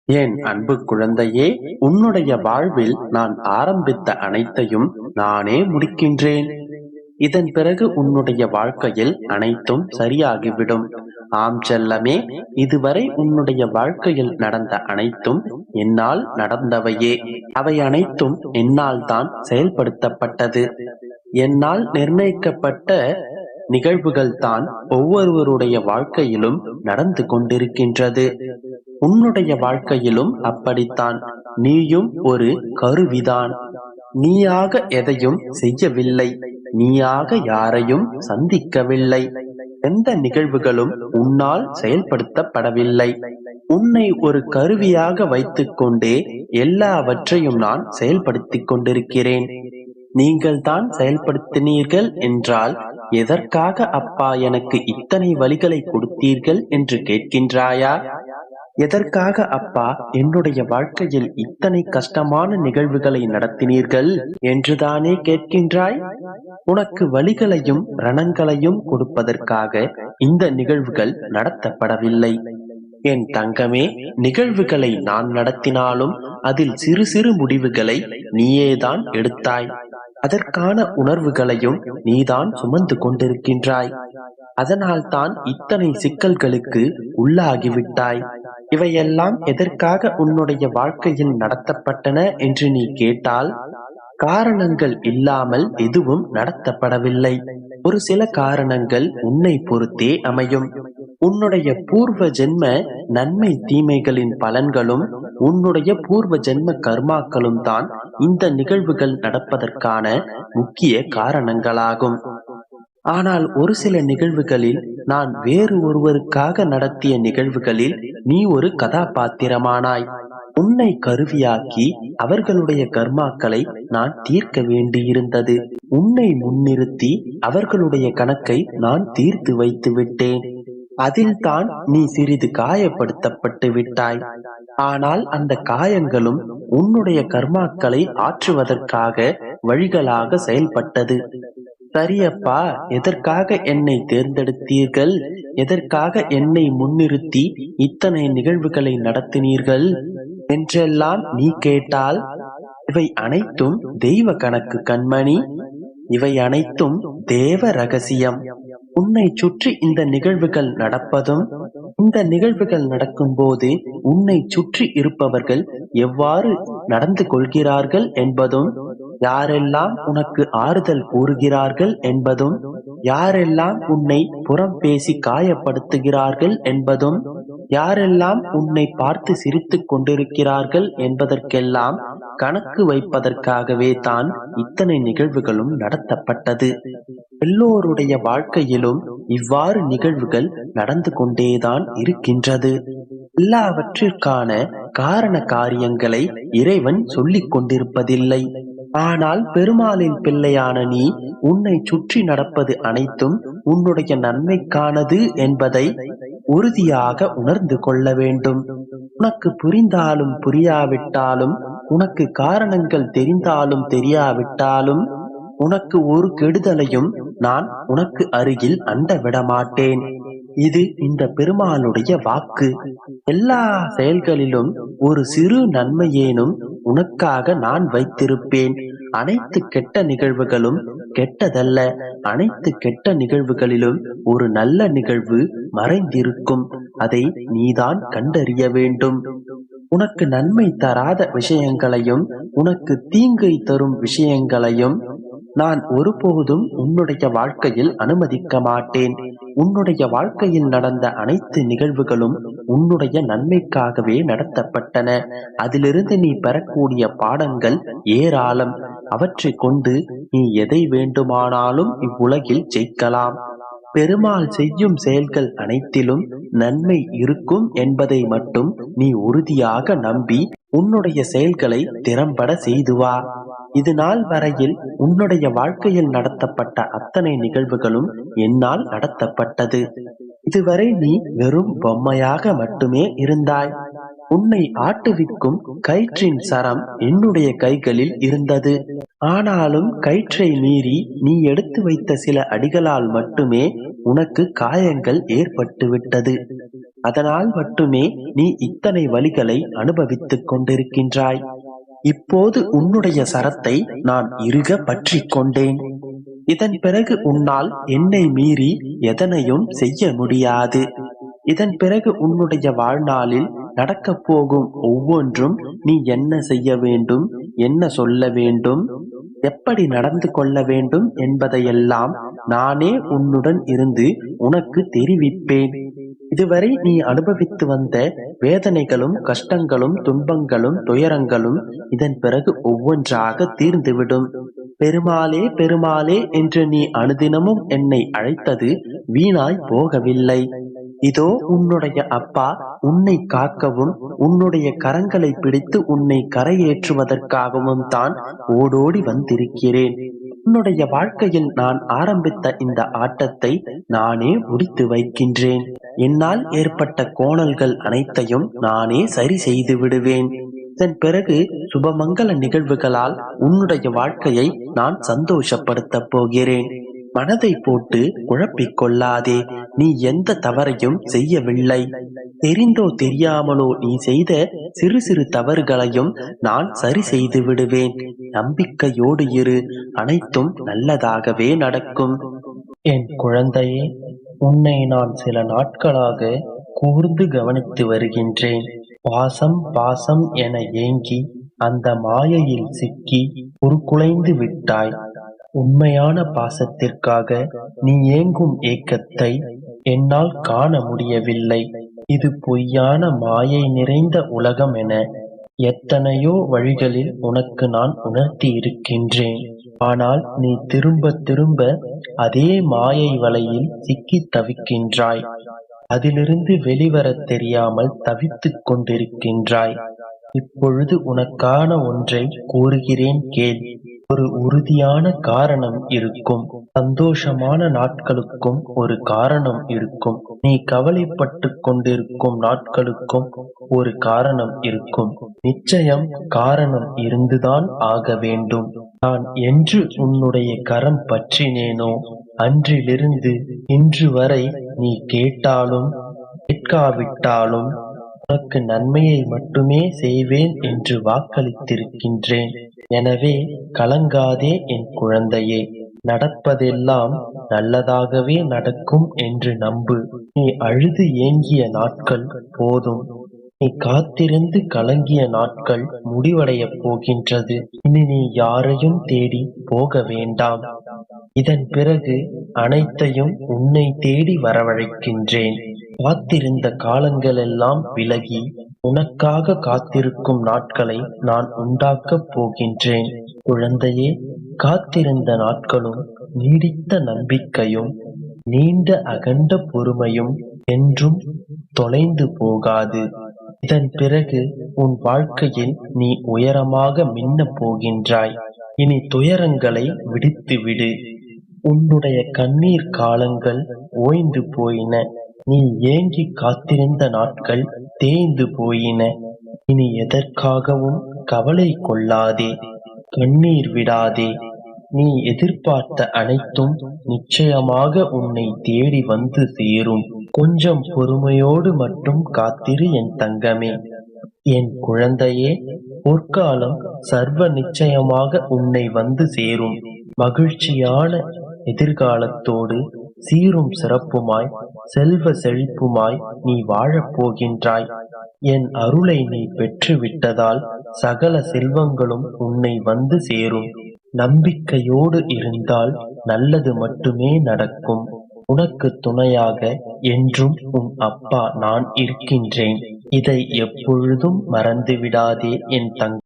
என் அன்பு குழந்தையே, உன்னுடைய வாழ்வில் நான் ஆரம்பித்த அனைத்தையும் நானே முடிக்கின்றேன். இதன் பிறகு உன்னுடைய வாழ்க்கையில் அனைத்தும் சரியாகிவிடும். ஆம் செல்லமே, இதுவரை உன்னுடைய வாழ்க்கையில் நடந்த அனைத்தும் என்னால் நடந்தவையே. அவை அனைத்தும் என்னால் தான் செயல்படுத்தப்பட்டது. என்னால் நிர்ணயிக்கப்பட்ட நிகழ்வுகள் தான் ஒவ்வொருவருடைய வாழ்க்கையிலும் நடந்து கொண்டிருக்கின்றது. உன்னுடைய வாழ்க்கையிலும் அப்படித்தான். நீயும் ஒரு கருவிதான். நீயாக எதையும் செய்யவில்லை. நீயாக யாரையும் சந்திக்கவில்லை. எந்த நிகழ்வுகளும் உன்னால் செயல்படுத்தப்படவில்லை. உன்னை ஒரு கருவியாக வைத்துக் கொண்டே எல்லாவற்றையும் நான் செயல்படுத்திக் கொண்டிருக்கிறேன். நீங்கள் தான் செயல்படுத்தினீர்கள் என்றால் எதற்காக அப்பா எனக்கு இத்தனை வழிகளை கொடுத்தீர்கள் என்று கேட்கின்றாயா? எதற்காக அப்பா என்னுடைய வாழ்க்கையில் இத்தனை கஷ்டமான நிகழ்வுகளை நடத்தினீர்கள் என்றுதானே கேட்கின்றாய்? உனக்கு வலிகளையும் ரணங்களையும் கொடுப்பதற்காக இந்த நிகழ்வுகள் நடத்தப்படவில்லை. என் தங்கமே, நிகழ்வுகளை நான் நடத்தினாலும் அதில் சிறு சிறு முடிவுகளை நீயேதான் எடுத்தாய். அதற்கான உணர்வுகளையும் நீதான் சுமந்து கொண்டிருக்கின்றாய். அதனால் தான் இத்தனை சிக்கல்களுக்கு உள்ளாகிவிட்டாய். இவையெல்லாம் எதற்காக உன்னுடைய வாழ்க்கையில் நடத்தப்பட்டன என்று நீ கேட்டால், காரணங்கள் இல்லாமல் எதுவும் நடத்தப்படவில்லை. ஒரு சில காரணங்கள் உன்னை பொறுத்தே அமையும். உன்னுடைய பூர்வ ஜென்ம நன்மை தீமைகளின் பலன்களும் உன்னுடைய பூர்வ ஜென்ம கர்மாக்களும் தான் இந்த நிகழ்வுகள் நடப்பதற்கான முக்கிய காரணங்களாகும். ஆனால் ஒரு சில நிகழ்வுகளில், நான் வேறு ஒருவருக்காக நடத்திய நிகழ்வுகளில் நீ ஒரு கதாபாத்திரமானாய். உன்னை கருவியாக்கி அவர்களுடைய கர்மாக்களை நான் தீர்க்க வேண்டியிருந்தது. உன்னை முன்னிறுத்தி அவர்களுடைய கணக்கை நான் தீர்த்து வைத்து விட்டேன். அதில் தான் நீ சிறிது காயப்படுத்தப்பட்டு விட்டாய். ஆனால் அந்த காயங்களும் உன்னுடைய கர்மாக்களை ஆற்றுவதற்காக வழிகளாக செயல்பட்டது. சரியப்பா, எதற்காக என்னை தேர்ந்தெடுத்தீர்கள்? எதற்காக என்னை முன்னிறுத்தி இத்தனை நிகழ்வுகளை நடத்தினீர்கள் என்றெல்லாம் நீ கேட்டால், இவை அனைத்தும் தெய்வ கணக்கு கண்மணி. இவை அனைத்தும் தேவ ரகசியம். உன்னை சுற்றி இந்த நிகழ்வுகள் நடப்பதும், இந்த நிகழ்வுகள் நடக்கும்போது உன்னை சுற்றி இருப்பவர்கள் எவ்வாறு நடந்து கொள்கிறார்கள் என்பதும், யாரெல்லாம் உனக்கு ஆறுதல் கூறுகிறார்கள் என்பதும், யாரெல்லாம் உன்னை புறம் பேசி காயப்படுத்துகிறார்கள் என்பதும், யாரெல்லாம் உன்னை பார்த்து சிரித்துக் கொண்டிருக்கிறார்கள் என்பதற்கெல்லாம் கணக்கு வைப்பதற்காகவே தான் இத்தனை நிகழ்வுகளும் நடத்தப்பட்டது. எல்லோருடைய வாழ்க்கையிலும் இவ்வாறு நிகழ்வுகள் நடந்து கொண்டேதான் இருக்கின்றது. எல்லாவற்றிற்கான காரண காரியங்களை இறைவன் சொல்லிக் கொண்டிருப்பதில்லை. ஆனால் பெருமாளின் பிள்ளையான நீ, உன்னை சுற்றி நடப்பது அனைத்தும் உன்னுடைய நன்மைக்கானது என்பதை உறுதியாக உணர்ந்து கொள்ள வேண்டும். உனக்கு புரிந்தாலும் புரியாவிட்டாலும், உனக்கு காரணங்கள் தெரிந்தாலும் தெரியாவிட்டாலும், உனக்கு ஒரு கெடுதலையும் நான் உனக்கு அருகில் அண்ட விடமாட்டேன். இது இந்த பெருமாளுடைய வாக்கு. எல்லா செயல்களிலும் ஒரு சிறு நன்மையேனும் உனக்காக நான் வைத்திருப்பேன். அனைத்து கெட்ட நிகழ்வுகளும் கெட்டதல்ல. அனைத்து கெட்ட நிகழ்வுகளிலும் ஒரு நல்ல நிகழ்வு மறைந்திருக்கும். அதை நீதான் கண்டறிய வேண்டும். உனக்கு நன்மை தராத விஷயங்களையும், உனக்கு தீங்கை தரும் விஷயங்களையும் நான் ஒருபோதும் உன்னுடைய வாழ்க்கையில் அனுமதிக்க மாட்டேன். உன்னுடைய வாழ்க்கையில் நடந்த அனைத்து நிகழ்வுகளும் உன்னுடைய நன்மைக்காகவே நடத்தப்பட்டன. அதிலிருந்து நீ பெறக்கூடிய பாடங்கள் ஏராளம். அவற்றை கொண்டு நீ எதை வேண்டுமானாலும் இவ்வுலகில் ஜெயிக்கலாம். பெருமாள் செய்யும் செயல்கள் அனைத்திலும் நன்மை இருக்கும் என்பதை மட்டும் நீ உறுதியாக நம்பி உன்னுடைய செயல்களை திறம்பட செய்து வா. இது நாள் வரையில் உன்னுடைய வாழ்க்கையில் நடத்தப்பட்ட அத்தனை நிகழ்வுகளும் என்னால் நடத்தப்பட்டது. இதுவரை நீ வெறும் பொம்மையாக மட்டுமே இருந்தாய். உன்னை ஆட்டுவிக்கும் கயிற்றின் சரம் என்னுடைய கைகளில் இருந்தது. ஆனாலும் கயிற்றை மீறி நீ எடுத்து வைத்த சில அடிகளால் மட்டுமே உனக்கு காயங்கள் ஏற்பட்டு விட்டது. அதனால் மட்டுமே நீ இத்தனை வலிகளை அனுபவித்துக் கொண்டிருக்கின்றாய். இப்போது உன்னுடைய சரத்தை நான் இறுக பற்றி கொண்டேன். இதன் பிறகு உன்னால் என்னை மீறி எதனையும் செய்ய முடியாது. இதன் பிறகு உன்னுடைய வாழ்நாளில் நடக்கப் போகும் ஒவ்வொன்றும் நீ என்ன செய்ய வேண்டும், என்ன சொல்ல வேண்டும், எப்படி நடந்து கொள்ள வேண்டும் என்பதையெல்லாம் நானே உன்னுடன் இருந்து உனக்கு தெரிவிப்பேன். இதுவரை நீ அனுபவித்து வந்த வேதனைகளும் கஷ்டங்களும் துன்பங்களும் துயரங்களும் இதன் பிறகு ஒவ்வொன்றாக தீர்ந்துவிடும். பெருமாளே பெருமாளே என்று நீ அனுதினமும் என்னை அழைத்தது வீணாய் போகவில்லை. இதோ உன்னுடைய அப்பா உன்னை காக்கவும் உன்னுடைய கரங்களை பிடித்து உன்னை கரையேற்றுவதற்காகவும் தான் ஓடோடி வந்திருக்கிறேன். உன்னுடைய வாழ்க்கையில் நான் ஆரம்பித்த இந்த ஆட்டத்தை நானே முடித்து வைக்கின்றேன். என்னால் ஏற்பட்ட கோணல்கள் அனைத்தையும் நானே சரி செய்து விடுவேன். இதன் பிறகு சுபமங்கல நிகழ்வுகளால் உன்னுடைய வாழ்க்கையை நான் சந்தோஷப்படுத்தப் போகிறேன். மனதை போட்டு குழப்பிக் கொள்ளாதே. நீ எந்த தவறையும் செய்யவில்லை. தெரிந்தோ தெரியாமலோ நீ செய்த சிறு சிறு தவறுகளையும் நான் சரி செய்து விடுவேன். நம்பிக்கையோடு இரு, அனைத்தும் நல்லதாகவே நடக்கும். என் குழந்தையே, உன்னை நான் சில நாட்களாக கூர்ந்து கவனித்து வருகின்றேன். பாசம் பாசம் என ஏங்கி அந்த மாயையில் சிக்கி உருக்குலைந்து விட்டாய். உண்மையான பாசத்திற்காக நீ ஏங்கும் ஏக்கத்தை என்னால் காண முடியவில்லை. இது பொய்யான மாயை நிறைந்த உலகம் என எத்தனையோ வழிகளில் உனக்கு நான் உணர்த்தி இருக்கின்றேன். ஆனால் நீ திரும்ப திரும்ப அதே மாயை வலையில் சிக்கி தவிக்கின்றாய். அதிலிருந்து வெளிவரத் தெரியாமல் தவித்துக் கொண்டிருக்கின்றாய். இப்பொழுது உனக்கான ஒன்றை கூறுகிறேன் கேள். ஒரு உறுதியான காரணம் இருக்கும். சந்தோஷமான நாட்களுக்கும் ஒரு காரணம் இருக்கும். நீ கவலைப்பட்டு கொண்டிருக்கும் நாட்களுக்கும் ஒரு காரணம் இருக்கும். நிச்சயம் காரணம் இருந்துதான் ஆக வேண்டும். நான் என்று உன்னுடைய கரம் பற்றினேனோ அன்றிலிருந்து இன்று வரை நீ கேட்டாலும் கேட்காவிட்டாலும் உனக்கு நன்மையை மட்டுமே செய்வேன் என்று வாக்களித்திருக்கின்றேன். எனவே கலங்காதே என் குழந்தையே. நடப்பதெல்லாம் நல்லதாகவே நடக்கும் என்று நம்பு. நீ அழுது ஏங்கிய நாட்கள் போதும். நீ காத்திருந்து கலங்கிய நாட்கள் முடிவடையப் போகின்றது. இனி நீ யாரையும் தேடி போக வேண்டாம். இதன் பிறகு அனைத்தையும் உன்னை தேடி வரவழைக்கின்றேன். காத்திருந்த காலங்களெல்லாம் விலகி உனக்காக காத்திருக்கும் நாட்களை நான் உண்டாக்கப் போகின்றேன். குழந்தையே, காத்திருந்த நாட்களும் நீடித்த நம்பிக்கையும் நீண்ட அகண்ட பொறுமையும் என்றும் தொலைந்து போகாது. இதன் பிறகு உன் வாழ்க்கையில் நீ உயரமாக மின்னப் போகின்றாய். இனி துயரங்களை விடுத்துவிடு. உன்னுடைய கண்ணீர் காலங்கள் ஓய்ந்து போயின. நீ ஏங்கி காத்திருந்த நாட்கள் தேய்ந்து போயின. இனி எதற்காகவும் கவலை கொள்ளாதே, கண்ணீர் விடாதே. நீ எதிர்பார்த்த அனைத்தும் நிச்சயமாக உன்னை தேடி வந்து சேரும். கொஞ்சம் பொறுமையோடு மட்டும் காத்திரு என் தங்கமே. என் குழந்தையே, பொற்காலம் சர்வ நிச்சயமாக உன்னை வந்து சேரும். மகிழ்ச்சியான எதிர்காலத்தோடு சீரும் சிறப்புமாய் செல்வ செழிப்புமாய் நீ வாழப் போகின்றாய். என் அருளை நீ பெற்று விட்டதால் சகல செல்வங்களும் உன்னை வந்து சேரும். நம்பிக்கையோடு இருந்தால் நல்லது மட்டுமே நடக்கும். உனக்கு துணையாக என்றும் உன் அப்பா நான் இருக்கின்றேன். இதை எப்பொழுதும் மறந்து விடாதே என் தங்க.